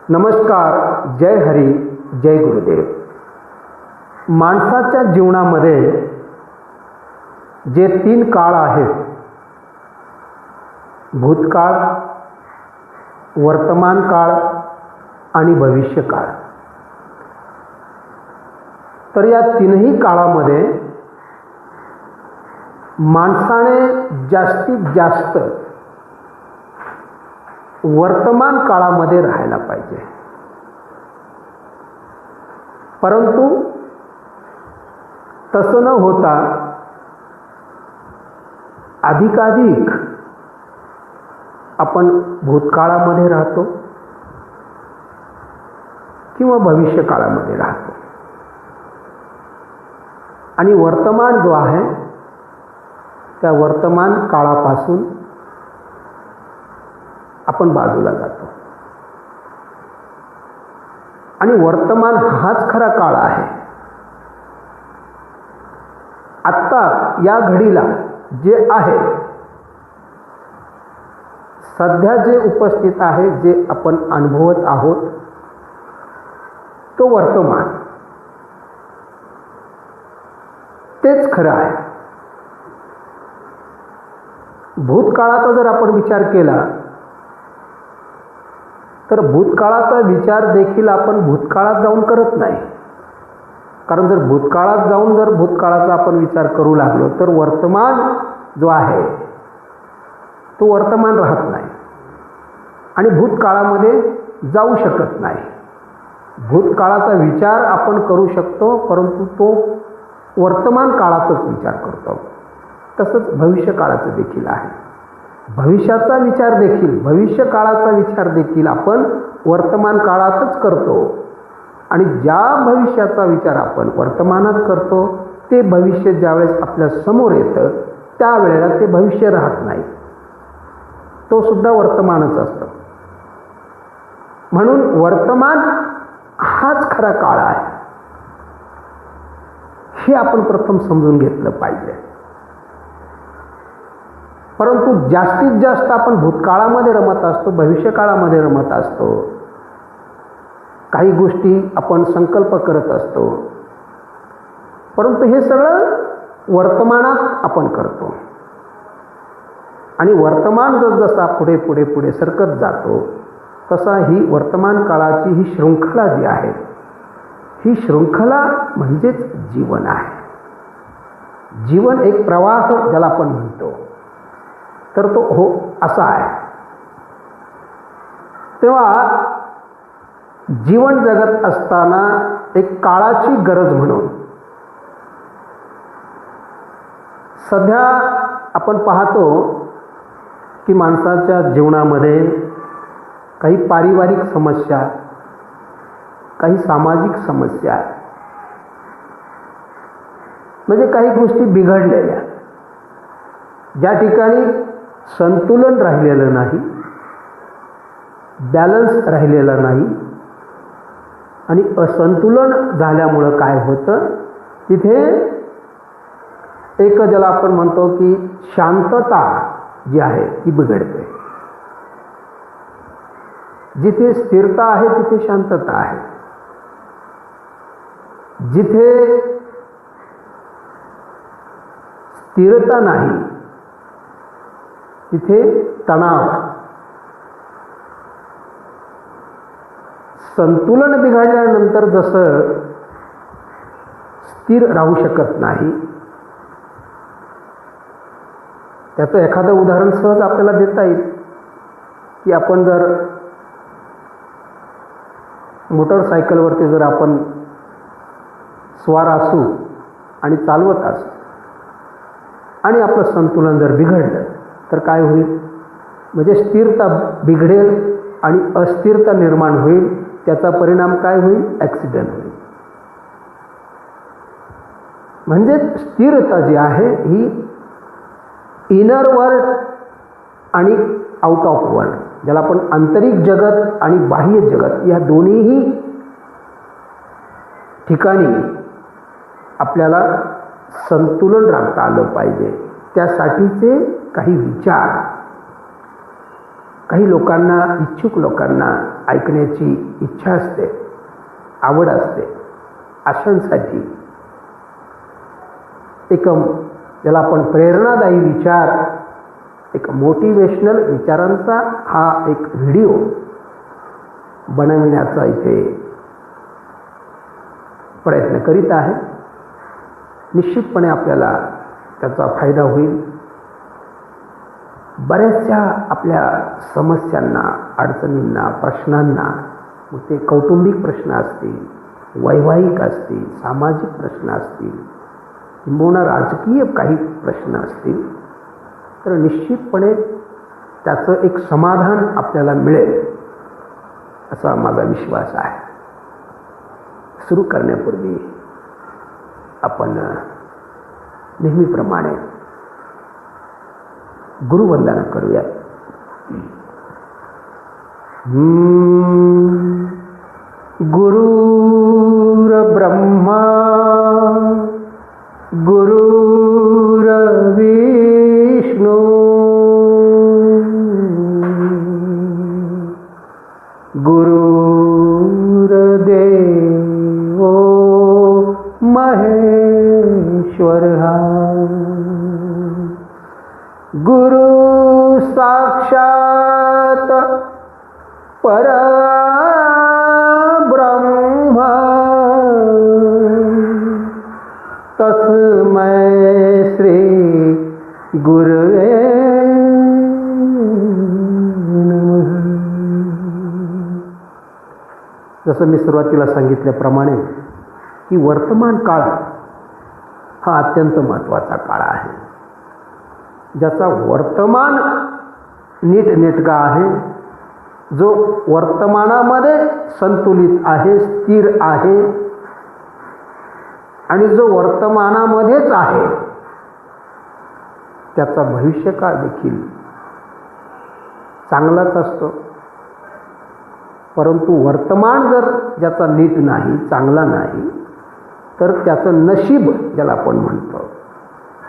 नमस्कार. जय हरी, जय गुरुदेव. माणसाच्या जीवनामध्ये जे 3 काळ आहेत, भूतकाळ, वर्तमान काळ आणि भविष्यकाळ. तर या तीनही काळामध्ये माणसाने जास्तीत जास्त वर्तमान काळामध्ये राहायला पाहिजे. परंतु तसं न होता अधिकाधिक आपण भूतकाळामध्ये राहतो किंवा भविष्य काळामध्ये राहतो आणि वर्तमान जो आहे त्या वर्तमान काळापासून आपण बाजूला जातो. आणि वर्तमान हाच खरा काळ आहे. आत्ता या घडीला जे आहे, सध्या जे उपस्थित आहे, जे आपण अनुभवत आहोत, तो वर्तमान, तेच खरं आहे. भूतकाळाचा जर आपण विचार केला तर भूतकाळाचा विचार देखील आपण भूतकाळात जाऊन करत नाही. कारण जर भूतकाळात जाऊन जर भूतकाळाचा आपण विचार करू लागलो तर वर्तमान जो आहे तो वर्तमान राहत नाही आणि भूतकाळामध्ये जाऊ शकत नाही. भूतकाळाचा विचार आपण करू शकतो, परंतु तो वर्तमान काळातच विचार करतो. तसंच भविष्य काळाचं देखील आहे. भविष्याचा विचार देखील, भविष्य काळाचा विचार देखील आपण वर्तमान काळातच करतो. आणि ज्या भविष्याचा विचार आपण वर्तमानात करतो ते भविष्य ज्यावेळेस आपल्या समोर येतं त्यावेळेला ते भविष्य राहत नाही, तो सुद्धा वर्तमानच असतं. म्हणून वर्तमान हाच खरा काळ आहे, हे आपण प्रथम समजून घेतलं पाहिजे. परंतु जास्तीत जास्त आपण भूतकाळामध्ये रमत असतो, भविष्यकाळामध्ये रमत असतो. काही गोष्टी आपण संकल्प करत असतो, परंतु हे सगळं वर्तमानात आपण करतो. आणि वर्तमान जसजसा पुढे पुढे पुढे सरकत जातो तसा ही वर्तमान काळाची ही शृंखला जी आहे, ही शृंखला म्हणजेच जीवन आहे. जीवन एक प्रवाह ज्याला आपण म्हणतो, तर तो हो असा आहे. तेव्हा जीवन जगत असताना एक काळाची गरज म्हणून सध्या आपण पाहतो की माणसाच्या जीवनामध्ये काही पारिवारिक समस्या, काही सामाजिक समस्या, म्हणजे काही गोष्टी बिघडलेल्या, ज्या ठिकाणी संतुलन राहिलेलं नाही, बॅलन्स राहिलेला नाही. आणि असंतुलन झाल्यामुळं काय होतं, तिथे एक ज्याला आपण म्हणतो की शांतता जी आहे ती बिघडते. जिथे स्थिरता आहे तिथे शांतता आहे. जिथे स्थिरता नाही तिथे तणाव, संतुलन बिघडल्यानंतर जसं स्थिर राहू शकत नाही, त्याचं एखादं उदाहरण सहज आपल्याला देता येईल की आपण जर मोटरसायकलवरती जर आपण स्वार असू आणि चालवत असू आणि आपलं संतुलन जर बिघडलं तर काय होईल, म्हणजे स्थिरता बिघडेल आणि अस्थिरता निर्माण होईल. त्याचा परिणाम काय होईल, ॲक्सिडेंट होईल. म्हणजे स्थिरता जी आहे ही इनर वर्ल्ड आणि आउट ऑफ वर्ल्ड, ज्याला आपण आंतरिक जगत आणि बाह्य जगत, या दोन्हीही ठिकाणी आपल्याला संतुलन राखता आलं पाहिजे. त्यासाठीचे काही विचार काही लोकांना, इच्छुक लोकांना ऐकण्याची इच्छा असते, आवड असते. अशांसाठी एक ज्याला आपण प्रेरणादायी विचार, एक मोटिवेशनल विचारांचा हा एक व्हिडिओ बनविण्याचा इथे प्रयत्न करीत आहे. निश्चितपणे आपल्याला त्याचा फायदा होईल. बऱ्याचशा आपल्या समस्यांना, अडचणींना, प्रश्नांना, मग ते कौटुंबिक प्रश्न असतील, वैवाहिक असतील, सामाजिक प्रश्न असतील, किंबहुना राजकीय काही प्रश्न असतील, तर निश्चितपणे त्याचं एक समाधान आपल्याला मिळेल असा माझा विश्वास आहे. सुरू करण्यापूर्वी आपण नेहमीप्रमाणे गुरुवंदना करूया. गुरुर ब्रह्मा गुरुर विष्णू गुरुर्देवो महेश्वरः गुरु साक्षात परब्रह्म तस्मै श्री गुरवे नमः. जसं मी सुरुवातीला सांगितल्याप्रमाणे की वर्तमान काळ हा अत्यंत महत्त्वाचा काळ आहे. ज्याचा वर्तमान नीटनेटका आहे, जो वर्तमानामध्ये संतुलित आहे, स्थिर आहे, आणि जो वर्तमानामध्येच आहे त्याचा भविष्यकाळ देखील चांगलाच असतो. परंतु वर्तमान जर ज्याचा नीट नाही, चांगला नाही, तर त्याचं नशीब ज्याला आपण म्हणतो,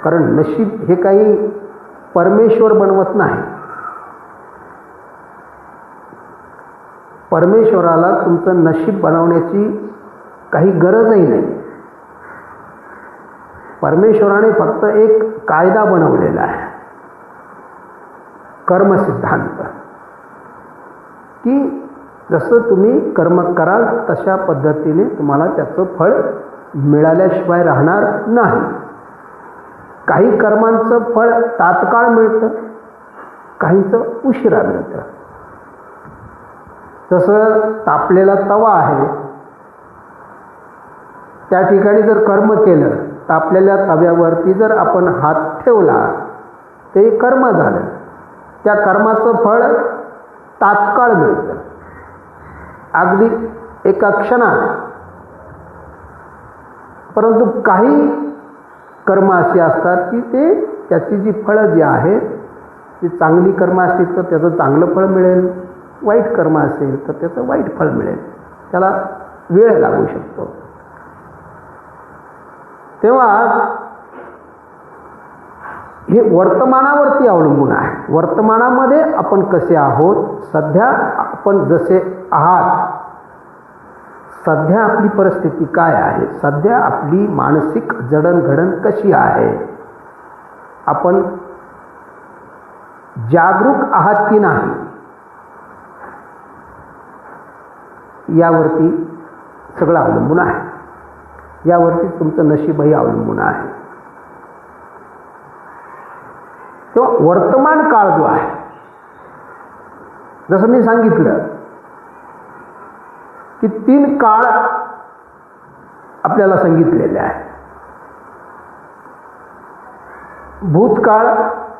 कारण नशीब हे काही परमेश्वर बनवत नाही. परमेश्वराला तुमचं नशीब बनवण्याची काही गरजही नाही. परमेश्वराने फक्त एक कायदा बनवलेला आहे, कर्मसिद्धांत, की जसं तुम्ही कर्म कराल तशा पद्धतीने तुम्हाला त्याचं फळ मिळाल्याशिवाय राहणार नाही. काही कर्मांचं फळ तात्काळ मिळतं, काहींचं उशिरा मिळतं. जसं तापलेला तवा आहे, त्या ठिकाणी जर कर्म केलं, तापलेल्या तव्यावरती जर आपण हात ठेवला, ते कर्म झालं. त्या कर्माचं फळ तात्काळ मिळतं, अगदी एका क्षणात. परंतु काही कर्म अशी असतात की ते त्याची जी फळं जी आहेत, ती चांगली कर्म असतील तर त्याचं चांगलं फळ मिळेल, वाईट कर्म असेल तर त्याचं वाईट फळ मिळेल, त्याला वेळ लागू शकतो. तेव्हा हे वर्तमानावरती अवलंबून आहे. वर्तमानामध्ये आपण कसे आहोत, सध्या आपण जसे आहात, सध्या आपली परिस्थिती काय आहे, सध्या आपली मानसिक जडणघडण कशी आहे, आपण जागरूक आहात की नाही, यावरती सगळं अवलंबून आहे. यावरती तुमचं नशीबही अवलंबून आहे. तेव्हा वर्तमान काळ जो आहे, जसं मी सांगितलं की 3 काळ आपल्याला सांगितलेले आहे. भूतकाळ,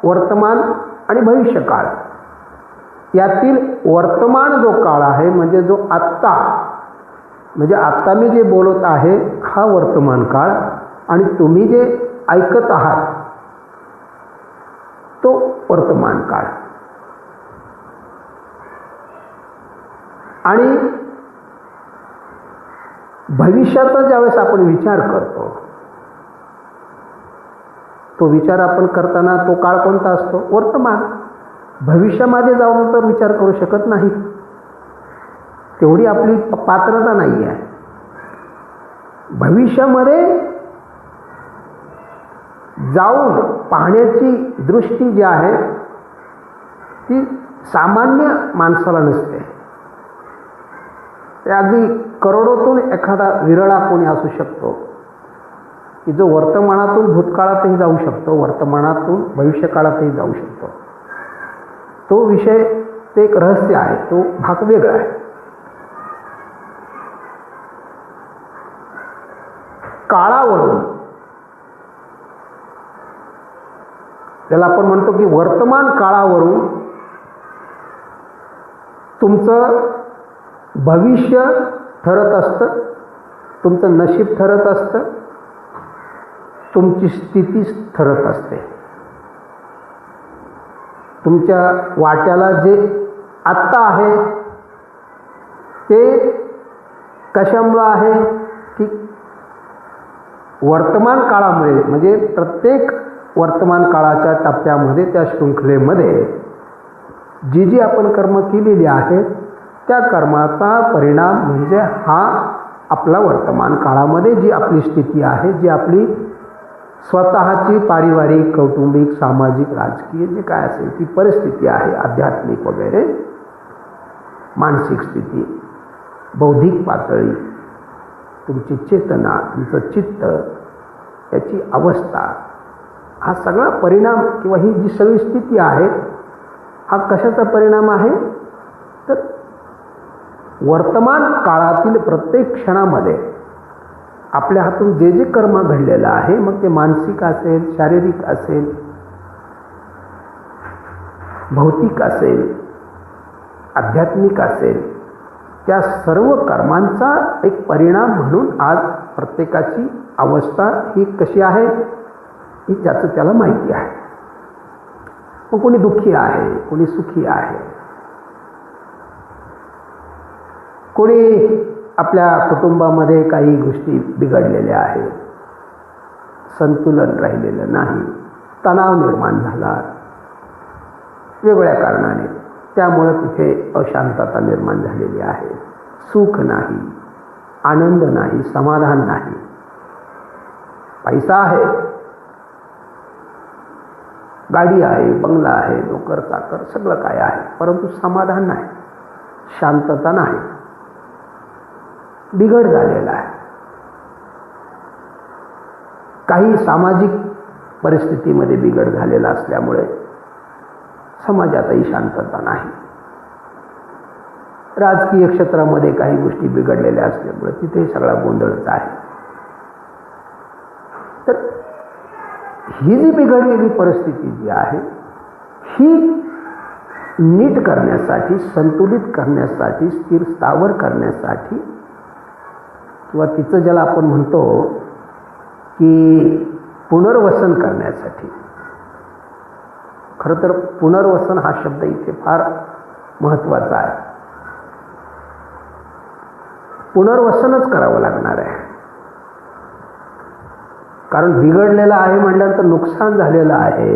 वर्तमान आणि भविष्यकाळ. यातील वर्तमान जो काळ आहे, म्हणजे जो आत्ता, म्हणजे आत्ता मी जे बोलत आहे हा वर्तमान काळ, आणि तुम्ही जे ऐकत आहात तो वर्तमान काळ. आणि भविष्याचा ज्यावेळेस आपण विचार करतो, तो विचार आपण करताना तो काळ कोणता असतो? वर्तमान. भविष्यामध्ये जाऊन तर विचार करू शकत नाही, तेवढी आपली पात्रता नाही आहे. भविष्यामध्ये जाऊन पाहण्याची दृष्टी जी आहे ती सामान्य माणसाला नसते. ते अगदी करोडोतून एखादा विरळा कोणी असू शकतो की जो वर्तमानातून भूतकाळातही जाऊ शकतो, वर्तमानातून भविष्यकाळातही जाऊ शकतो. तो विषय ते एक रहस्य आहे, तो भाग वेगळा आहे. काळावरून त्याला आपण म्हणतो की वर्तमान काळावरून तुमचं भविष्य ठरत असतं, तुमचं नशीब ठरत असतं, तुमची स्थिती ठरत असते. तुमच्या वाट्याला जे आत्ता आहे ते कशामुळं आहे की वर्तमान काळामुळे, म्हणजे प्रत्येक वर्तमान काळाच्या टप्प्यामध्ये त्या शृंखलेमध्ये जी जी आपण कर्म केलेली आहेत त्या कर्माचा परिणाम म्हणजे हा आपला वर्तमान काळामध्ये जी आपली स्थिती आहे, जी आपली स्वतःची पारिवारिक, कौटुंबिक, सामाजिक, राजकीय जे काय असेल ती परिस्थिती आहे, आध्यात्मिक वगैरे, मानसिक स्थिती, बौद्धिक पातळी, तुमची चेतना, तुमचं चित्त, याची अवस्था, हा सगळा परिणाम किंवा ही जी सगळी स्थिती आहे हा कशाचा परिणाम आहे तर वर्तमान काळातील प्रत्येक क्षणामध्ये आपल्या हातून जे जे कर्म घडलेलं आहे, मग ते मानसिक असेल, शारीरिक असेल, भौतिक असेल, आध्यात्मिक असेल, त्या सर्व कर्मांचा एक परिणाम म्हणून आज प्रत्येकाची अवस्था ही कशी आहे ही त्याचं त्याला माहिती आहे. मग कोणी दुःखी आहे, कोणी सुखी आहे, कोणी आपल्या कुटुंबामध्ये काही गोष्टी बिघडलेल्या आहेत, संतुलन राहिलेलं नाही, तणाव निर्माण झाला वेगवेगळ्या कारणाने, त्यामुळं तिथे अशांतता निर्माण झालेली आहे, सुख नाही, आनंद नाही, समाधान नाही. पैसा आहे, गाडी आहे, बंगला आहे, नोकर चाकर सगळं काय आहे, परंतु समाधान नाही, शांतता नाही, बिघड झालेला आहे. काही सामाजिक परिस्थितीमध्ये बिघड झालेला असल्यामुळे समाजातही शांतता नाही. राजकीय क्षेत्रामध्ये काही गोष्टी बिघडलेल्या असल्यामुळे तिथेही सगळा गोंधळच आहे. तर ही जी बिघडलेली परिस्थिती जी आहे ही नीट करण्यासाठी, संतुलित करण्यासाठी, स्थिर स्थावर करण्यासाठी, किंवा तिचं ज्याला आपण म्हणतो की पुनर्वसन करण्यासाठी, खरं तर पुनर्वसन हा शब्द इथे फार महत्त्वाचा आहे. पुनर्वसनच करावं लागणार आहे, कारण बिघडलेलं आहे म्हटल्यानंतर नुकसान झालेलं आहे.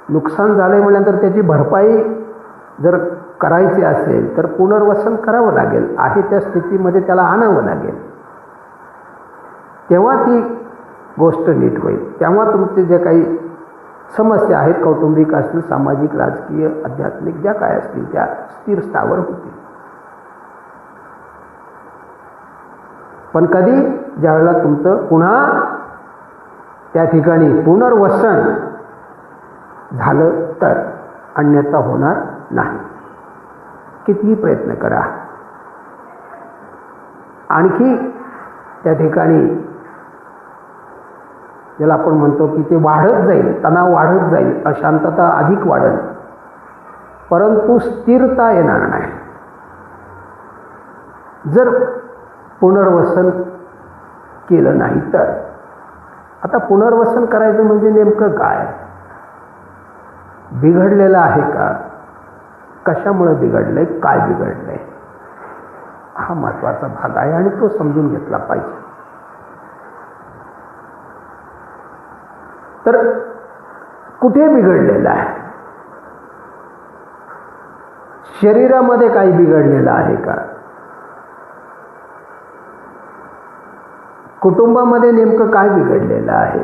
नुकसान झाले म्हटल्यानंतर त्याची भरपाई जर करायची असेल तर पुनर्वसन करावं लागेल, आहे त्या स्थितीमध्ये त्याला आणावं लागेल, तेव्हा ती गोष्ट नीट होईल. तेव्हा तुमचे जे काही समस्या आहेत, कौटुंबिक असतील, सामाजिक, राजकीय, आध्यात्मिक ज्या काय असतील त्या स्थिर स्थावर होतील. पण कधी ज्यावेळेला तुमचं पुन्हा त्या ठिकाणी पुनर्वसन झालं तर, अन्यथा होणार नाही. कितीही प्रयत्न करा, आणखी त्या ठिकाणी ज्याला आपण म्हणतो की ते वाढत जाईल, तणाव वाढत जाईल, अशांतता अधिक वाढेल, परंतु स्थिरता येणार नाही जर पुनर्वसन केलं नाही तर. आता पुनर्वसन करायचं म्हणजे नेमकं काय? बिघडलेलं आहे का, कशामुळे बिघडलंय, काय बिघडलंय, हा महत्त्वाचा भाग आहे आणि तो समजून घेतला पाहिजे. तर कुठे बिघडलेलं आहे, शरीरामध्ये काही बिघडलेलं आहे का? कुटुंबामध्ये नेमकं काय बिघडलेलं आहे?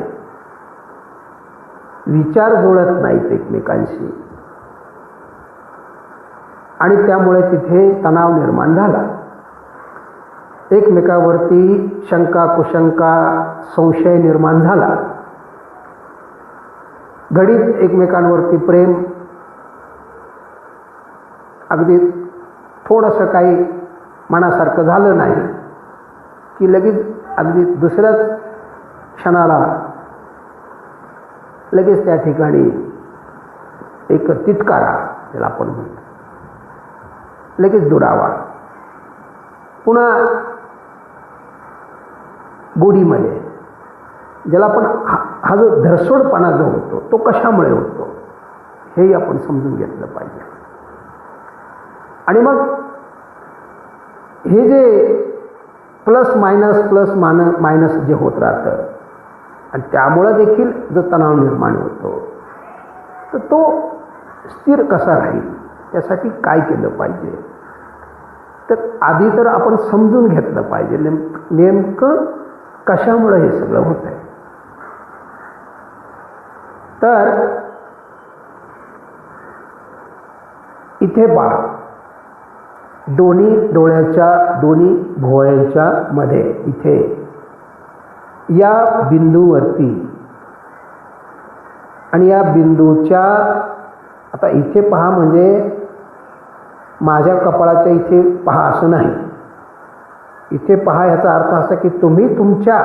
विचार जुळत नाहीत एकमेकांशी आणि त्यामुळे तिथे तणाव निर्माण झाला. एकमेकावरती शंका कुशंका संशय निर्माण झाला. घडीत एकमेकांवरती प्रेम, अगदी थोडंसं काही मनासारखं झालं नाही की लगेच अगदी दुसऱ्याच क्षणाला लगेच त्या ठिकाणी एक तिटकारा, त्याला आपण म्हणतो, लगेच दुरावा, पुन्हा गोडीमध्ये, ज्याला आपण हा जो धरसोडपणा जो होतो तो कशामुळे होतो हेही आपण समजून घेतलं पाहिजे. आणि मग हे जे प्लस मायनस जे होत राहतं आणि त्यामुळं देखील जो तणाव निर्माण होतो, तर तो स्थिर कसा राहील, त्यासाठी काय केलं पाहिजे? तर आधी तर आपण समजून घेतलं पाहिजे नेमकं कशामुळं हे सगळं होत आहे. तर इथे पहा, दोन्ही डोळ्याच्या दोन्ही भुवयांच्या मध्ये इथे या बिंदूवरती आणि या बिंदूच्या, आता इथे पहा म्हणजे माझ्या कपाळाच्या इथे पहा असं नाही, इथे पहा याचा अर्थ असा की तुम्ही तुमच्या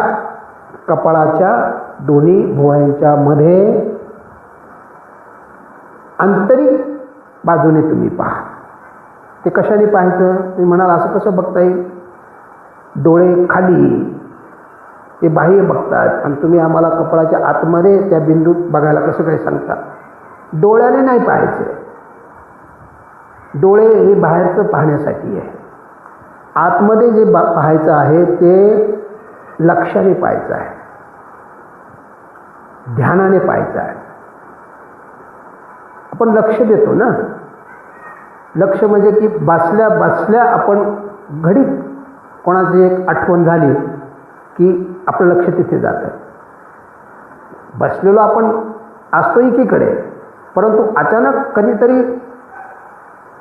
कपाळाच्या दोन्ही भुवयांच्या मध्ये आंतरिक बाजूने तुम्ही पहा. ते कशाने पाहायचं? तुम्ही म्हणाल असं कसं बघता येईल? डोळे खाली ते बाह्य बघतात आणि तुम्ही आम्हाला कपाळाच्या आतमध्ये त्या बिंदूत बघायला कसं काय सांगता? डोळ्याने नाही पाहायचं. डोळे हे बाहेरचं पाहण्यासाठी आहे. आतमध्ये जे पाहायचं आहे ते लक्षाने पाहायचं आहे, ध्यानाने पाहायचं आहे. आपण लक्ष देतो ना. लक्ष म्हणजे की बसल्या बसल्या आपण घडीत कोणाची एक आठवण झाली की आपलं लक्ष तिथे जातं. बसलेलो आपण असतो एकीकडे, परंतु अचानक कधीतरी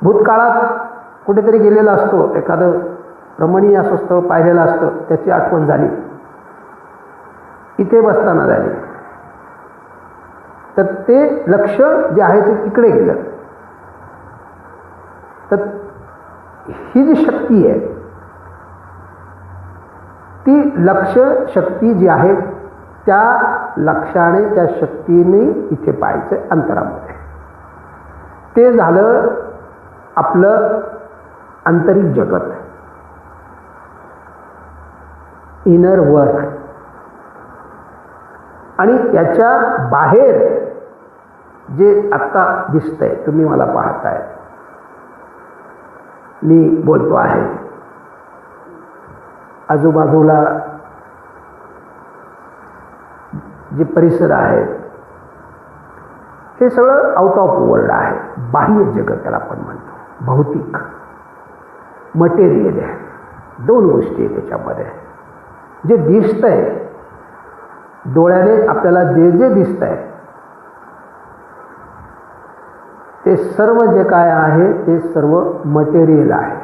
भूतकाळात कुठेतरी गेलेला असतो, एखादं रमणीय असं स्थळ पाहिलेलं असतं, त्याची आठवण झाली, इथे बसताना झाली, तर ते लक्ष जे आहे ते तिकडे गेलं. तर ही जी शक्ती आहे, ती लक्ष शक्ती जी आहे त्या लक्षाने, त्या शक्तीने इथे पाहायचं अंतरामध्ये. ते झालं आपलं आंतरिक जगत, इनर वर्क. आणि याच्या बाहेर जे आत्ता दिसतंय, तुम्ही मला पाहताय, मी बोलतो आहे, आजूबाजूला जे परिसर आहे हे सगळं आउट ऑफ वर्ल्ड आहे, बाह्य जगत त्याला आपण म्हणतो. भौतिक, मटेरियल आहे. दोन गोष्टी आहेत त्याच्यामध्ये. जे दिसतंय डोळ्याने आपल्याला, जे जे दिसतंय ते सर्व जे काय आहे ते सर्व मटेरियल आहे,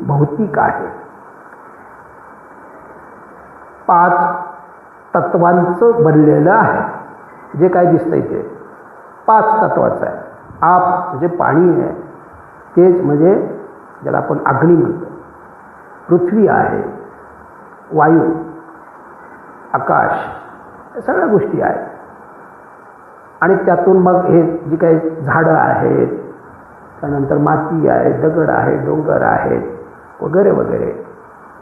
भौतिक आहे. 5 तत्वांचं बनलेलं आहे. जे काय दिसतंय ते 5 तत्वाचं आहे. आप म्हणजे पाणी आहे, तेज म्हणजे ज्याला आपण अग्नी म्हणतो, पृथ्वी आहे, वायू, आकाश, या सगळ्या गोष्टी आहेत. आणि त्यातून मग हे जी काही झाडं आहेत, त्यानंतर माती आहे, दगड आहे, डोंगर आहेत वगैरे वगैरे,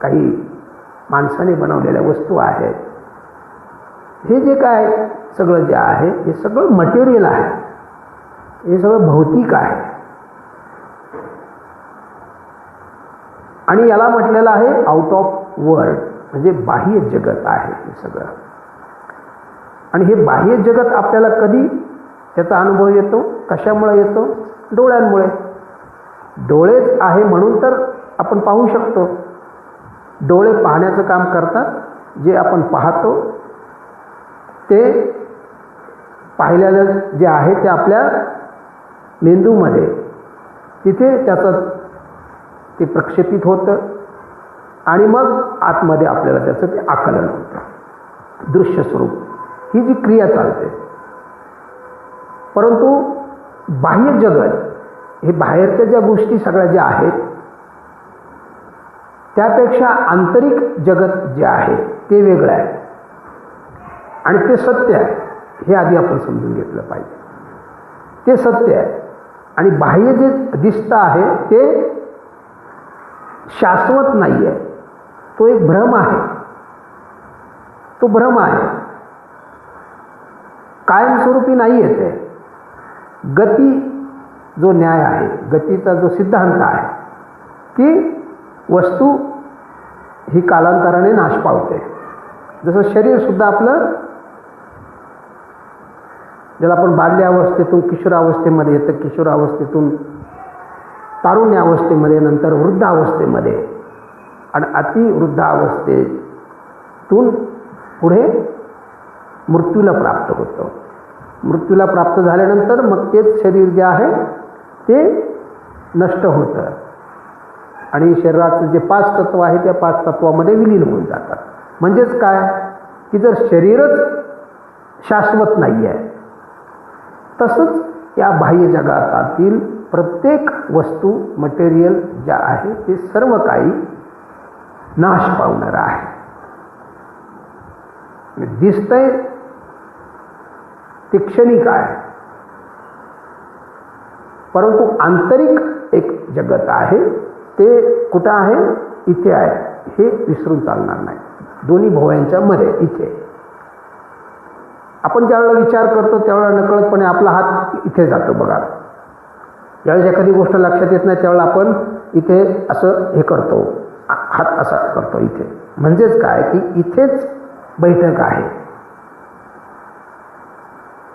काही माणसाने बनवलेल्या वस्तू आहेत. हे जे काय सगळं जे आहे हे सगळं मटेरियल आहे, हे सगळं भौतिक आहे. आणि याला म्हटलेलं आहे आउट ऑफ वर्ल्ड, म्हणजे बाह्य जगत आहे हे सगळं. आणि हे बाह्य जगत आपल्याला कधी त्याचा अनुभव येतो? कशामुळे येतो? डोळ्यांमुळे. डोळेच आहे म्हणून तर आपण पाहू शकतो. डोळे पाहण्याचं काम करतात. जे आपण पाहतो ते पाहिलेलं जे आहे ते आपल्या मेंदूमध्ये तिथे त्याचं ते प्रक्षेपित होतं आणि मग आतमध्ये आपल्याला त्याचं ते आकलन होतं, दृश्य स्वरूप. ही जी क्रिया चालते. परंतु बाह्य जगत हे बाहेरच्या ज्या गोष्टी सगळ्या ज्या आहेत त्यापेक्षा आंतरिक जगत जे आहे ते वेगळं आहे आणि ते सत्य आहे. हे आधी आपण समजून घेतलं पाहिजे. ते सत्य आहे आणि बाह्य जे दिसतं आहे ते शाश्वत नाही आहे. तो एक भ्रम आहे. तो भ्रम आहे, कायमस्वरूपी नाही आहे. ते गती जो न्याय आहे, गतीचा जो सिद्धांत आहे, की वस्तू ही कालांतराने नाश पावते. जसं शरीरसुद्धा आपलं, ज्याला आपण बाल्यावस्थेतून किशोरावस्थेमध्ये येतं, किशोरावस्थेतून तारुण्यावस्थेमध्ये, नंतर वृद्धावस्थेमध्ये आणि अतिवृद्धावस्थेतून पुढे मृत्यूला प्राप्त होतं. मृत्यूला प्राप्त झाल्यानंतर मग तेच शरीर जे आहे ते नष्ट होतं आणि शरीराचं जे 5 तत्व आहे त्या 5 तत्वामध्ये विलीन होऊन जातात. म्हणजेच काय की जर शरीरच शाश्वत नाही आहे, तसंच या बाह्य जगातील प्रत्येक वस्तू, मटेरियल ज्या आहे ते सर्व काही नाश पावणार आहे. दिसतंय ते क्षणिक आहे, परंतु आंतरिक एक जगत आहे ते कुठं आहे? इथे आहे. हे विसरून चालणार नाही. दोन्ही भोवयांच्या मध्ये इथे. आपण ज्यावेळेला विचार करतो त्यावेळेला नकळतपणे आपला हात इथे जातो बघा. ज्यावेळेस एखादी गोष्ट लक्षात येत नाही त्यावेळेला आपण इथे असं हे करतो, हात असा करतो इथे. म्हणजेच काय की इथेच बैठक आहे.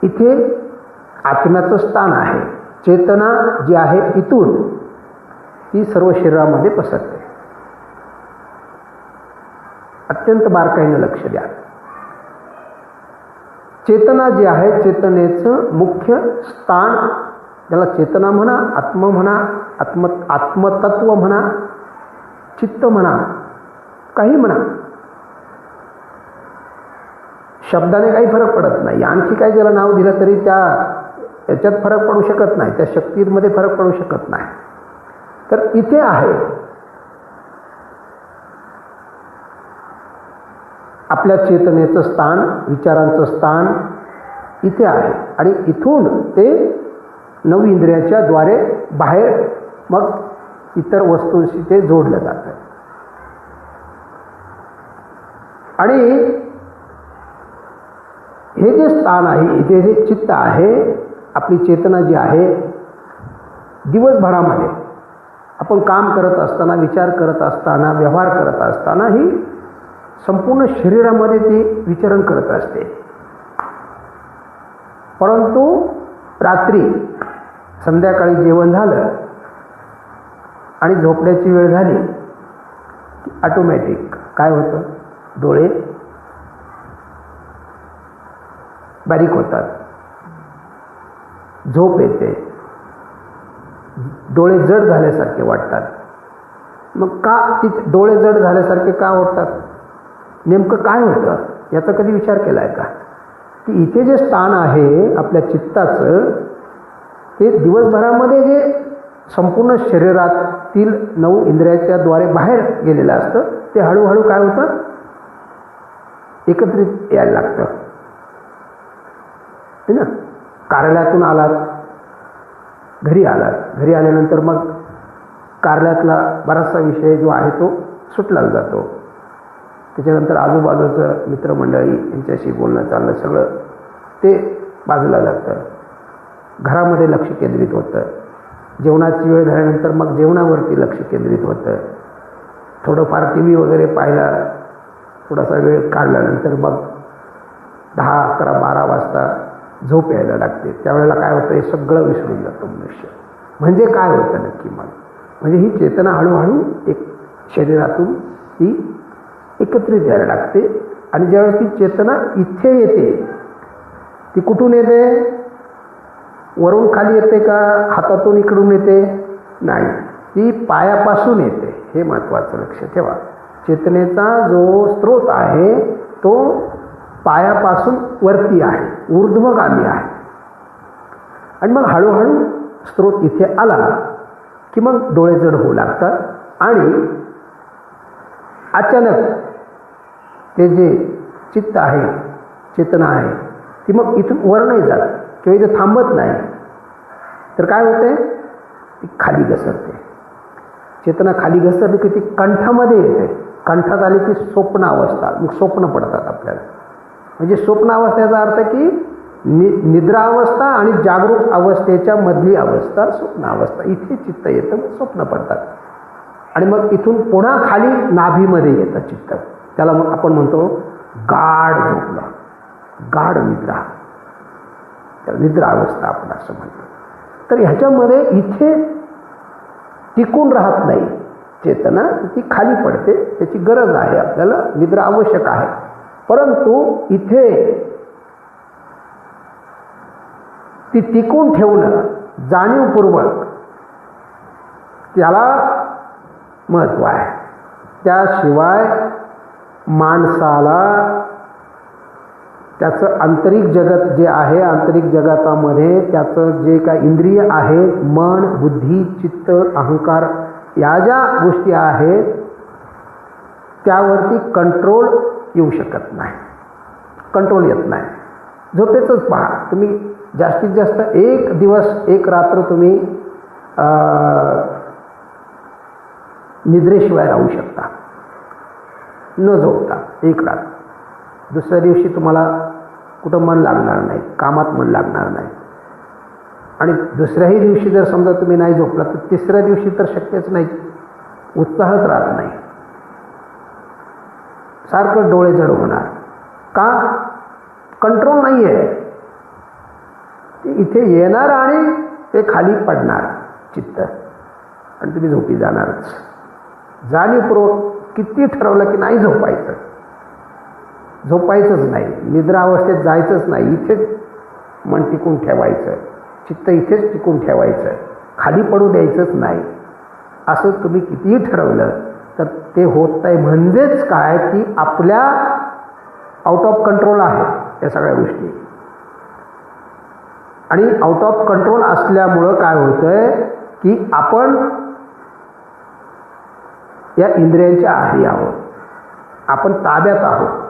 इथे आत्म्याचं स्थान आहे. चेतना जी आहे इथून ती सर्व शरीरामध्ये पसरते. अत्यंत बारकाईने लक्ष द्या. चेतना जी आहे, चेतनेचं मुख्य स्थान, त्याला चेतना म्हणा, आत्म म्हणा, आत्मतत्व म्हणा, चित्त म्हणा, काही म्हणा, शब्दाने काही फरक पडत नाही. आणखी काही ज्याला नाव दिलं तरी त्या याच्यात फरक पडू शकत नाही, त्या शक्तीमध्ये फरक पडू शकत नाही. तर इथे आहे आपल्या चेतनेचं स्थान, विचारांचं स्थान इथे आहे आणि इथून ते 9 इंद्रियाच्या द्वारे बाहेर मग इतर वस्तूंशी ते जोडलं जातं. आणि हे जे स्थान आहे, इथे जे चित्त आहे, आपली चेतना जी आहे, दिवसभरामध्ये आपण काम करत असताना, विचार करत असताना, व्यवहार करत असताना ही संपूर्ण शरीरामध्ये ती विचरण करत असते. परंतु रात्री संध्याकाळी जेवण झालं आणि झोपण्याची वेळ झाली की ऑटोमॅटिक काय होतं? डोळे बारीक होतात, झोप येते, डोळे जड झाल्यासारखे वाटतात. मग का डोळे जड झाल्यासारखे का वाटतात? नेमकं काय होतं याचा कधी विचार केला आहे का? की इथे जे स्थान आहे आपल्या चित्ताचं, ते दिवसभरामध्ये जे संपूर्ण शरीरातील 9 इंद्रियाच्या द्वारे बाहेर गेलेलं असतं ते हळूहळू काय होतं? एकत्रित यायला लागतं. है ना? कार्यालयातून आलात, घरी आलात, घरी आल्यानंतर मग कार्यालयातला बराचसा विषय जो आहे तो सुटला जातो. त्याच्यानंतर आजूबाजूचं मित्रमंडळी यांच्याशी बोलणं चालणं सगळं ते बाजूला जातं. घरामध्ये लक्ष केंद्रित होतं. जेवणाची वेळ झाल्यानंतर मग जेवणावरती लक्ष केंद्रित होतं. थोडंफार TV वगैरे पाहिला, थोडासा वेळ काढल्यानंतर मग 10, 11, 12 वाजता झोप यायला लागते. त्यावेळेला काय होतं? हे सगळं विसरून जातं मनुष्य. म्हणजे काय होतं नक्की? मग म्हणजे ही चेतना हळूहळू एक शरीरातून ती एकत्रित यायला लागते. आणि ज्यावेळेस ती चेतना इथे येते, ती कुठून येते? वरून खाली येते का हातातून इकडून येते? नाही, ती पायापासून येते. हे महत्त्वाचं लक्ष ठेवा. चेतनेचा जो स्रोत आहे तो पायापासून वरती आहे, ऊर्ध्वगामी आहे. आणि मग हळूहळू स्रोत इथे आला की मग डोळे जड होऊ लागतात आणि अचानक ते जे चित्त आहे, चेतना आहे, ती मग इथून वर नाही जात किंवा इथे थांबत नाही. तर काय होते? ती खाली घसरते. चेतना खाली घसरली की ती कंठामध्ये येते. कंठात आली की स्वप्न अवस्था, मग स्वप्न पडतात आपल्याला. म्हणजे स्वप्न अवस्थेचा अर्थ की निद्रा अवस्था आणि जागरूक अवस्थेच्या मधली अवस्था स्वप्न अवस्था. इथे चित्त येतं, मग स्वप्न पडतात. आणि मग इथून पुन्हा खाली नाभीमध्ये येतं चित्त. त्याला मग आपण म्हणतो गाढ झोपला, गाढ निद्रा, त्याला निद्रा अवस्था आपण असं म्हणतो. तर ह्याच्यामध्ये इथे टिकून राहत नाही चेतना, ती खाली पडते. त्याची गरज आहे, आपल्याला निद्रा आवश्यक आहे. परंतु इथे ती टिकून ठेवणं जाणीवपूर्वक, त्याला महत्त्व आहे. त्याशिवाय माणसाला त्याचं आंतरिक जगत जे आहे, आंतरिक जगतामध्ये त्याचं जे काय इंद्रिय आहे, मन, बुद्धी, चित्त, अहंकार, या ज्या गोष्टी आहेत त्यावरती कंट्रोल येऊ शकत नाही, कंट्रोल येत नाही. झोपेचंच पहा तुम्ही, जास्तीत जास्त एक दिवस एक रात्र तुम्ही निद्रेशिवाय राहू शकता, न झोपता एक रात्र. दुसऱ्या दिवशी तुम्हाला कुठं मन लागणार नाही, कामात मन लागणार नाही. आणि दुसऱ्याही दिवशी जर समजा तुम्ही नाही झोपला तर तिसऱ्या दिवशी तर शक्यच नाही, उत्साहच राहत नाही, सारखं डोळे जड होणार. का? कंट्रोल नाही आहे. ते इथे येणार आणि ते खाली पडणार चित्त, आणि तुम्ही झोपी जाणारच. जाणीवपूर्वक किती ठरवलं की नाही झोपायचं, झोपायचंच नाही, निद्रा अवस्थेत जायचंच नाही, इथेच मन टिकून ठेवायचं, चित्त इथेच टिकून ठेवायचं, खाली पडू द्यायचंच नाही, असं तुम्ही कितीही ठरवलं तर ते होत आहे. म्हणजेच काय की आपल्या आउट ऑफ कंट्रोल आहे या सगळ्या गोष्टी. आणि आउट ऑफ कंट्रोल असल्यामुळं काय होतंय की आपण या इंद्रियांच्या आहारी आहोत, आपण ताब्यात आहोत.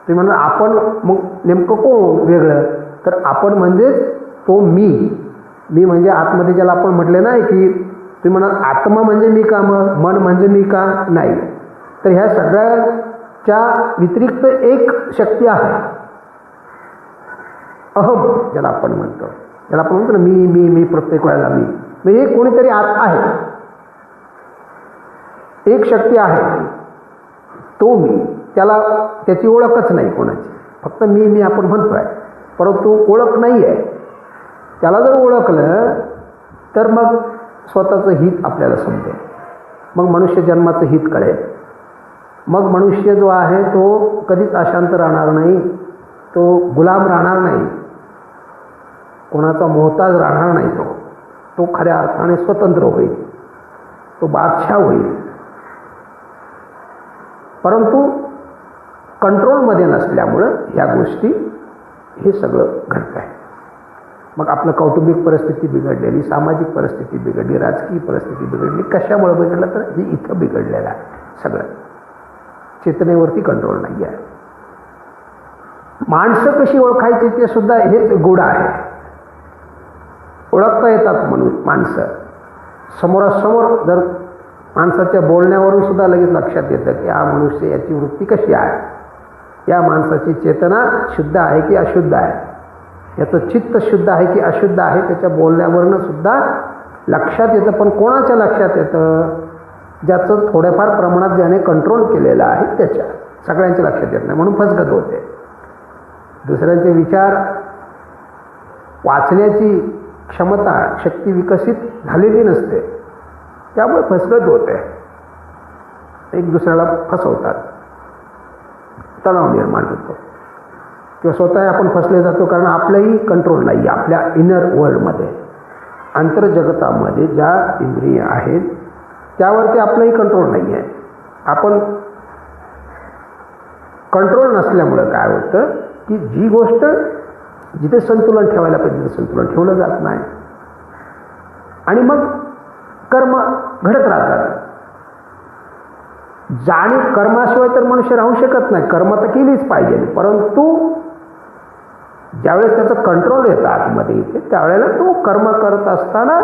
ते म्हणून आपण मग नेमकं कोण वेगळं? तर आपण म्हणजेच तो मी. मी म्हणजे आतमध्ये ज्याला आपण म्हटले नाही की तुम्ही म्हणा आत्मा म्हणजे मी का, मग मन म्हणजे मी का? नाही. तर ह्या सगळ्याच्या व्यतिरिक्त एक शक्ती आहे, अहम ज्याला आपण म्हणतो, ज्याला आपण म्हणतो ना मी मी मी, प्रत्येक वेळेला मी, म्हणजे कोणीतरी आत आहे, एक शक्ती आहे, तो मी. त्याला त्याची ओळखच नाही कोणाची, फक्त मी मी आपण म्हणतोय, परंतु ओळख नाही आहे. त्याला जर ओळखलं तर मग स्वतःचं हित आपल्याला समजेल, मग मनुष्य जन्माचं हित कळेल. मग मनुष्य जो आहे तो कधीच अशांत राहणार नाही, तो गुलाम राहणार नाही, कोणाचा मोहताज राहणार नाही. तो खऱ्या अर्थाने स्वतंत्र होईल, तो बादशाह होईल. परंतु कंट्रोलमध्ये नसल्यामुळं ह्या गोष्टी, हे सगळं घडत आहे. मग आपलं कौटुंबिक परिस्थिती बिघडलेली, सामाजिक परिस्थिती बिघडली, राजकीय परिस्थिती बिघडली. कशामुळे बिघडलं? तर हे इथं बिघडलेलं आहे सगळं. चेतनेवरती कंट्रोल नाही आहे. माणसं कशी ओळखायची ते सुद्धा हेच गुढ आहे. ओळखता येतात म्हणून माणसं समोरासमोर, जर माणसाच्या बोलण्यावरून सुद्धा लगेच लक्षात येतं की हा मनुष्य, याची वृत्ती कशी आहे, या माणसाची चेतना शुद्ध आहे की अशुद्ध आहे, याचं चित्त शुद्ध आहे की अशुद्ध आहे, त्याच्या बोलण्यावरनं सुद्धा लक्षात येतं. पण कोणाच्या लक्षात येतं? ज्याचं थोड्याफार प्रमाणात ज्याने कंट्रोल केलेलं आहे त्याच्या. सगळ्यांच्या लक्षात येत नाही, म्हणून फसगत होते. दुसऱ्यांचे विचार वाचण्याची क्षमता, शक्ती विकसित झालेली नसते. त्यामुळे फसगत होते, एक दुसऱ्याला फसवतात, तणाव निर्माण होतो किंवा स्वतः आपण फसले जातो, कारण आपलाही कंट्रोल नाही आहे आपल्या इनर वर्ल्डमध्ये, आंतरजगतामध्ये ज्या इंद्रिय आहेत त्यावरती आपलाही कंट्रोल नाही आहे. आपण कंट्रोल नसल्यामुळं काय होतं की जी गोष्ट जिथे संतुलन ठेवायला पाहिजे तिथे संतुलन ठेवलं जात नाही आणि मग कर्म घडत राहतात. जाणीव कर्माशिवाय तर मनुष्य राहू शकत नाही, कर्म तर केलीच पाहिजे, परंतु ज्यावेळेस त्याचं कंट्रोल येतं आतमध्ये येते त्यावेळेला तो कर्म करत असताना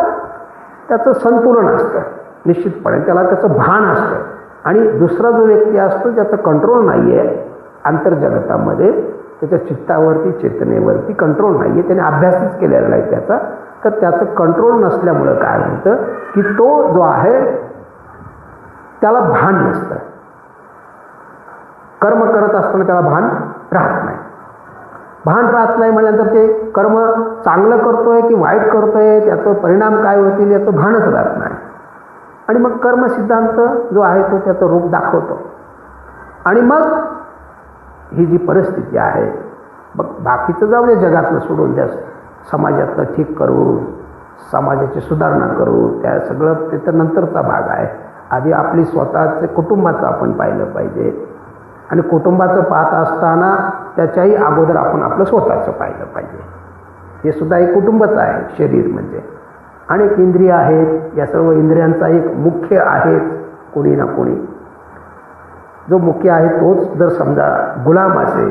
त्याचं संतुलन असतं निश्चितपणे, त्याला त्याचं भान असतं. आणि दुसरा जो व्यक्ती असतो ज्याचं कंट्रोल नाही आहे आंतरजगतामध्ये, त्याच्या चित्तावरती चेतनेवरती कंट्रोल नाही आहे, त्याने अभ्यासच केलेला आहे त्याचा, तर त्याचं कंट्रोल नसल्यामुळं काय होतं की तो जो आहे त्याला भान नसतं, कर्म करत असताना त्याला भान राहत नाही. भान राहत नाही म्हटल्यानंतर ते कर्म चांगलं करतोय की वाईट करतोय, त्याचं परिणाम काय होतील याचं भानच राहत नाही. आणि मग कर्म सिद्धांत जो आहे तो त्याचं रूप दाखवतो. आणि मग ही जी परिस्थिती आहे, मग बाकीचं जाऊ दे, जगातलं सोडून द्या, समाजातलं ठीक करू, समाजाची सुधारणा करू, त्या सगळं ते तर नंतरचा भाग आहे. आधी आपली स्वतःचे कुटुंबाचं आपण पाहिलं पाहिजे आणि कुटुंबाचं पाहत असताना त्याच्याही अगोदर आपण आपलं स्वतःचं पाहिलं पाहिजे. हे सुद्धा एक कुटुंबच आहे, शरीर म्हणजे. अनेक इंद्रिय आहेत, या सर्व इंद्रियांचा एक मुख्य आहे कोणी ना कोणी. जो मुख्य आहे तोच जर समजा गुलाम असेल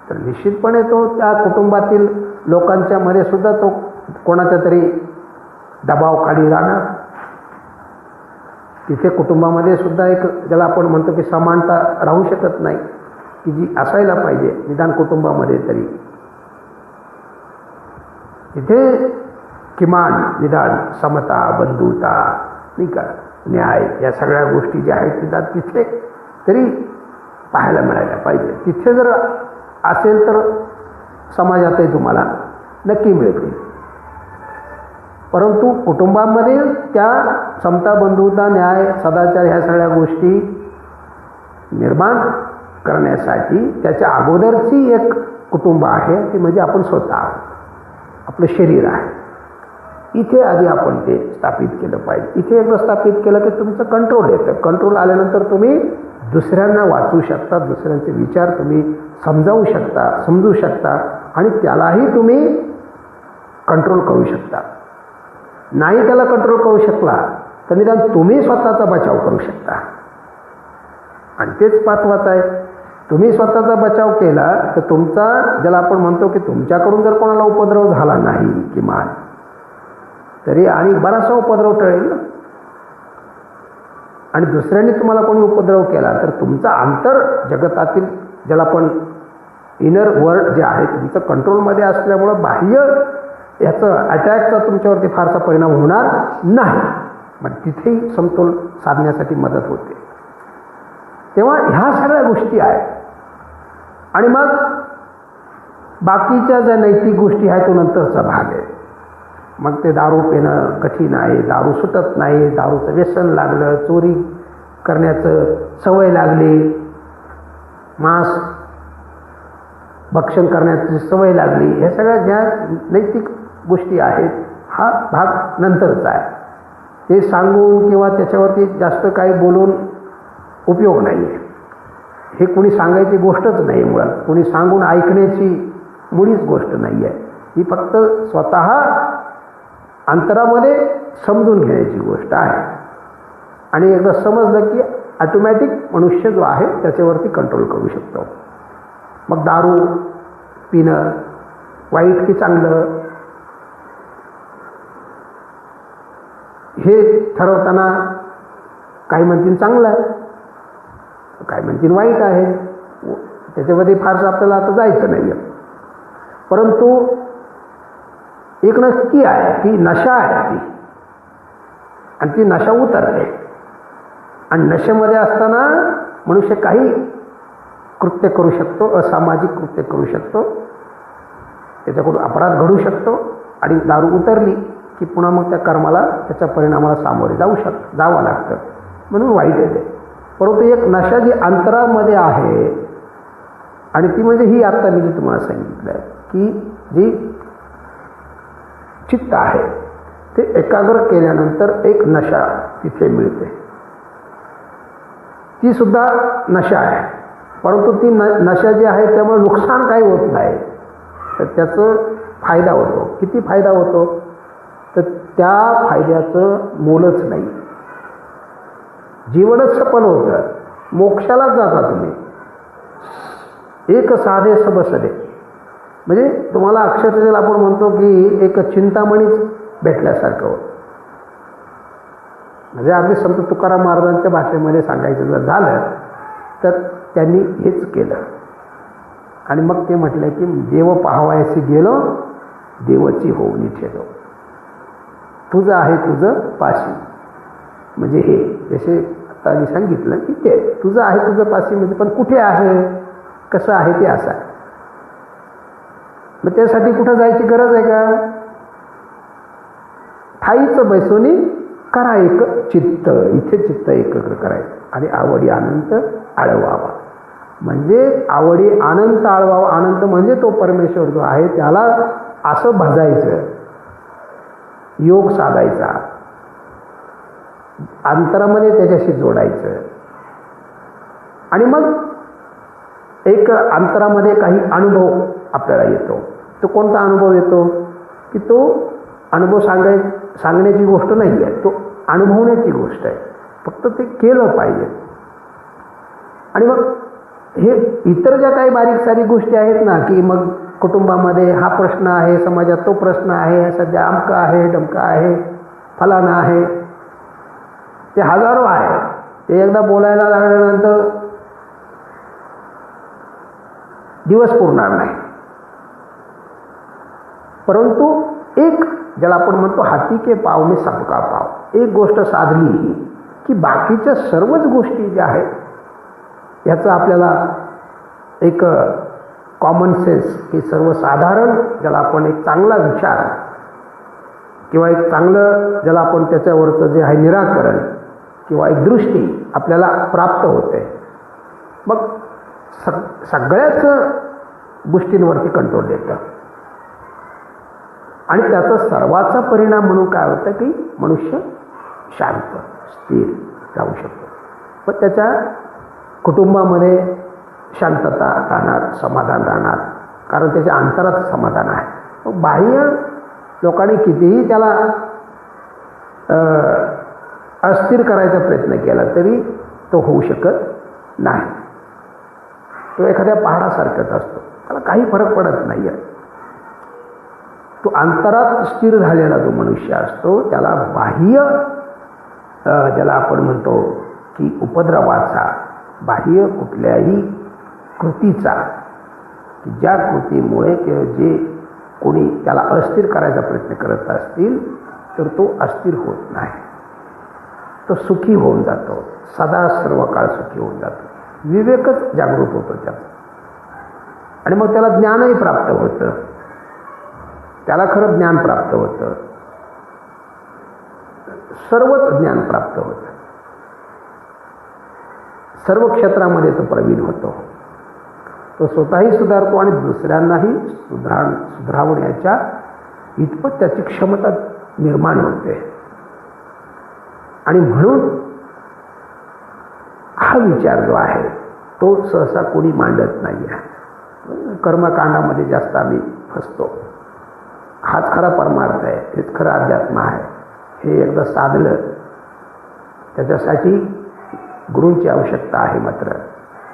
तर निश्चितपणे तो त्या कुटुंबातील लोकांच्या मध्ये सुद्धा तो कोणाच्या तरी दबावाखाली जाणार. तिथे कुटुंबामध्ये सुद्धा एक ज्याला आपण म्हणतो की समानता राहू शकत नाही, की जी असायला पाहिजे निदान कुटुंबामध्ये तरी. तिथे किमान निदान समता, बंधुता, नाही का, न्याय, या सगळ्या गोष्टी ज्या आहेत निदान तिथे तरी पाहायला मिळायला पाहिजे. तिथे जर असेल तर समाजातही तुम्हाला नक्की मिळतील. परंतु कुटुंबामध्ये त्या समता, बंधुता, न्याय, सदाचार ह्या सगळ्या गोष्टी निर्माण करण्यासाठी त्याच्या अगोदरची एक कुटुंब आहे, ती म्हणजे आपण स्वतः आहोत, आपलं शरीर आहे. इथे आधी आपण ते स्थापित केलं पाहिजे. इथे एकदा स्थापित केलं की तुमचं कंट्रोल येतं. कंट्रोल आल्यानंतर तुम्ही दुसऱ्यांना वाचू शकता, दुसऱ्यांचे विचार तुम्ही समजावू शकता, समजू शकता आणि त्यालाही तुम्ही कंट्रोल करू शकता. नाही त्याला कंट्रोल करू शकला तर निदान तुम्ही स्वतःचा बचाव करू शकता. आणि तेच महत्त्वाचं आहे. तुम्ही स्वतःचा बचाव केला तर तुमचा, ज्याला आपण म्हणतो की तुमच्याकडून जर कोणाला उपद्रव झाला नाही किमान तरी आणि बराचसा उपद्रव टळेल ना. आणि दुसऱ्यांनी तुम्हाला कोणी उपद्रव केला तर तुमचा आंतर जगतातील, ज्याला आपण इनर वर्ल्ड जे आहे तुमचं कंट्रोलमध्ये असल्यामुळं बाह्य याचं अटॅकचा तुमच्यावरती फारसा परिणाम होणार नाही. मग तिथेही समतोल साधण्यासाठी मदत होते. तेव्हा ह्या सगळ्या गोष्टी आहेत. आणि मग बाकीच्या ज्या नैतिक गोष्टी आहेत तो नंतरचा भाग आहे. मग ते दारू पिणं कठीण आहे, दारू सुटत नाही, दारूचं व्यसन लागलं, चोरी करण्याचं सवय लागली, मांस भक्षण करण्याची सवय लागली, ह्या सगळ्या ज्या नैतिक गोष्टी आहेत हा भाग नंतरचा आहे. ते सांगून किंवा त्याच्यावरती जास्त काही बोलून उपयोग नाही आहे. हे कोणी सांगायची गोष्टच नाही, मुळात कोणी सांगून ऐकण्याची मुळीच गोष्ट नाही आहे. ही फक्त स्वतः अंतरामध्ये समजून घेण्याची गोष्ट आहे. आणि एकदा समजलं की ऑटोमॅटिक मनुष्य जो आहे त्याच्यावरती कंट्रोल करू शकतो. मग दारू पिणं वाईट की चांगलं हे ठरवताना काही म्हणतील चांगलं आहे, काही म्हणतील वाईट आहे. त्याच्यामध्ये फारसं आपल्याला आता जायचं नाही आहे. परंतु एक नक्की आहे की नशा आहे ती, आणि ती नशा उतरते. आणि नशेमध्ये असताना मनुष्य काही कृत्य करू शकतो, असामाजिक कृत्य करू शकतो, त्याच्याकडून अपराध घडू शकतो. आणि दारू उतरली की पुन्हा मग त्या कर्माला त्याच्या परिणामाला सामोरे जावं लागतं, म्हणून वाईट आहे ते. परंतु एक नशा जी अंतरामध्ये आहे आणि ती म्हणजे ही आत्ता मी जी तुम्हाला सांगितलं की जी चित्त आहे ते एकाग्र केल्यानंतर एक नशा तिथे मिळते. ती सुद्धा नशा आहे, परंतु ती नशा जी आहे त्यामुळे नुकसान काही होत नाही, तर त्याचं फायदा होतो. किती फायदा होतो, तर त्या फायद्याचं मोलच नाही. जीवनच सफल होतं, मोक्षालाच जाता तुम्ही. एक साधे सबसदे, म्हणजे तुम्हाला अक्षरशः आपण म्हणतो की एक चिंतामणीच भेटल्यासारखं होतं. म्हणजे अगदी संत तुकाराम महाराजांच्या भाषेमध्ये सांगायचं जर झालं तर त्यांनी हेच केलं. आणि मग ते म्हटलं की देव पाहावयासी गेलो, देवची होऊनी ठेलो, तुझं आहे तुझं पाशी. म्हणजे हे जसे आता मी सांगितलं की ते तुझं आहे तुझं पाशी, म्हणजे पण कुठे आहे, कसं आहे ते असं आहे. मग त्यासाठी कुठं जायची गरज आहे का? ठाईच बैसोनी करा एक चित्त, इथे चित्त एकाग्र करायचं आणि आवडी अनंत आळवावा. म्हणजे आवडी अनंत आळवावा. अनंत म्हणजे तो परमेश्वर जो आहे त्याला असं भजायचं, योग साधायचा, अंतरामध्ये त्याच्याशी जोडायचं. आणि मग एक अंतरामध्ये काही अनुभव आपल्याला येतो. तो कोणता अनुभव येतो की तो अनुभव सांगण्याची गोष्ट नाही आहे, तो अनुभवण्याची गोष्ट आहे. फक्त ते केलं पाहिजे. आणि मग हे इतर ज्या काही बारीक सारीक गोष्टी आहेत ना, की मग कुटुंबामध्ये हा प्रश्न आहे, समाजात तो प्रश्न आहे, सध्या अमकं आहे, डमकं आहे, फलाना आहे, ते हजारो आहे. ते एकदा बोलायला लागल्यानंतर दिवस पुरणार नाही. परंतु एक ज्याला आपण म्हणतो हाती के पाव में सबका पाव, एक गोष्ट साधली की बाकीच्या सर्वच गोष्टी ज्या आहेत याचं आपल्याला एक कॉमन सेन्स की सर्वसाधारण ज्याला आपण एक चांगला विचार किंवा एक चांगलं ज्याला आपण त्याच्यावरचं जे आहे निराकरण किंवा एक दृष्टी आपल्याला प्राप्त होते. मग सगळ्याच गोष्टींवरती कंट्रोल येतं. आणि त्याचा सर्वाचा परिणाम म्हणून काय होतं की मनुष्य शांत स्थिर राहू शकतो. पण त्याच्या कुटुंबामध्ये शांतता राहणार, समाधान राहणार, कारण त्याच्या अंतरात समाधान आहे. मग बाह्य लोकांनी कितीही त्याला अस्थिर करायचा प्रयत्न केला तरी तो होऊ शकत नाही. तो एखाद्या पहाडासारखाच असतो, त्याला काही फरक पडत नाही आहे. तो अंतरात स्थिर झालेला जो मनुष्य असतो त्याला बाह्य ज्याला आपण म्हणतो की उपद्रवाचा, बाह्य कुठल्याही कृतीचा, ज्या कृतीमुळे जे कोणी त्याला अस्थिर करायचा प्रयत्न करत असतील तर तो अस्थिर होत नाही. तो सुखी होऊन जातो, सदा सर्व काळ सुखी होऊन जातो. विवेकच जागृत होतो त्याचा. आणि मग त्याला ज्ञानही प्राप्त होतं, त्याला खरं ज्ञान प्राप्त होतं, सर्वच ज्ञान प्राप्त होतं. सर्व क्षेत्रामध्ये तो प्रवीण होतो. तो स्वतःही सुधारतो आणि दुसऱ्यांनाही सुधारवण्याच्या इतपत त्याची क्षमता निर्माण होते. आणि म्हणून हा विचार जो आहे तो सहसा कोणी मांडत नाही आहे. कर्मकांडामध्ये जास्त आम्ही फसतो. हाच खरा परमार्थ आहे, हेच खरं अध्यात्म आहे. हे एकदा साधलं त्याच्यासाठी गुरूंची आवश्यकता आहे. मात्र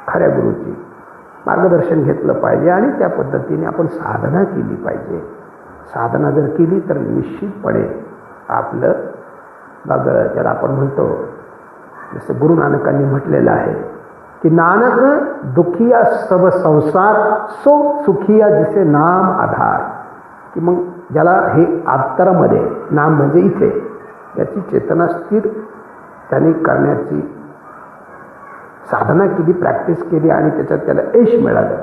खऱ्या गुरूची मार्गदर्शन घेतलं पाहिजे आणि त्या पद्धतीने आपण साधना केली पाहिजे. साधना जर केली तर निश्चितपणे आपलं मग ज्याला आपण म्हणतो जसं गुरु नानकांनी म्हटलेलं आहे की नानक दुखिया सब संसार सो सुखिया जिसे नाम आधार. की मग ज्याला हे अंतरामध्ये नाम म्हणजे इथे याची चेतना स्थिर त्याने करण्याची साधना केली, प्रॅक्टिस केली आणि त्याच्यात त्याला यश मिळालं,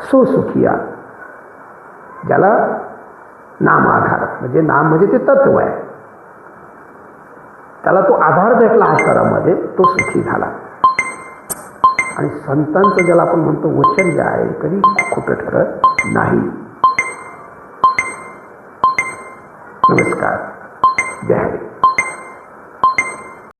सो सुखिया. ज्याला नाम आधार, म्हणजे नाम म्हणजे ते तत्व आहे, त्याला तो आधार भेटला आकारामध्ये, तो सुखी झाला. आणि संतांचं ज्याला आपण म्हणतो वचन जे आहे कधी खोटं ठरत नाही. नमस्कार. जय हरी.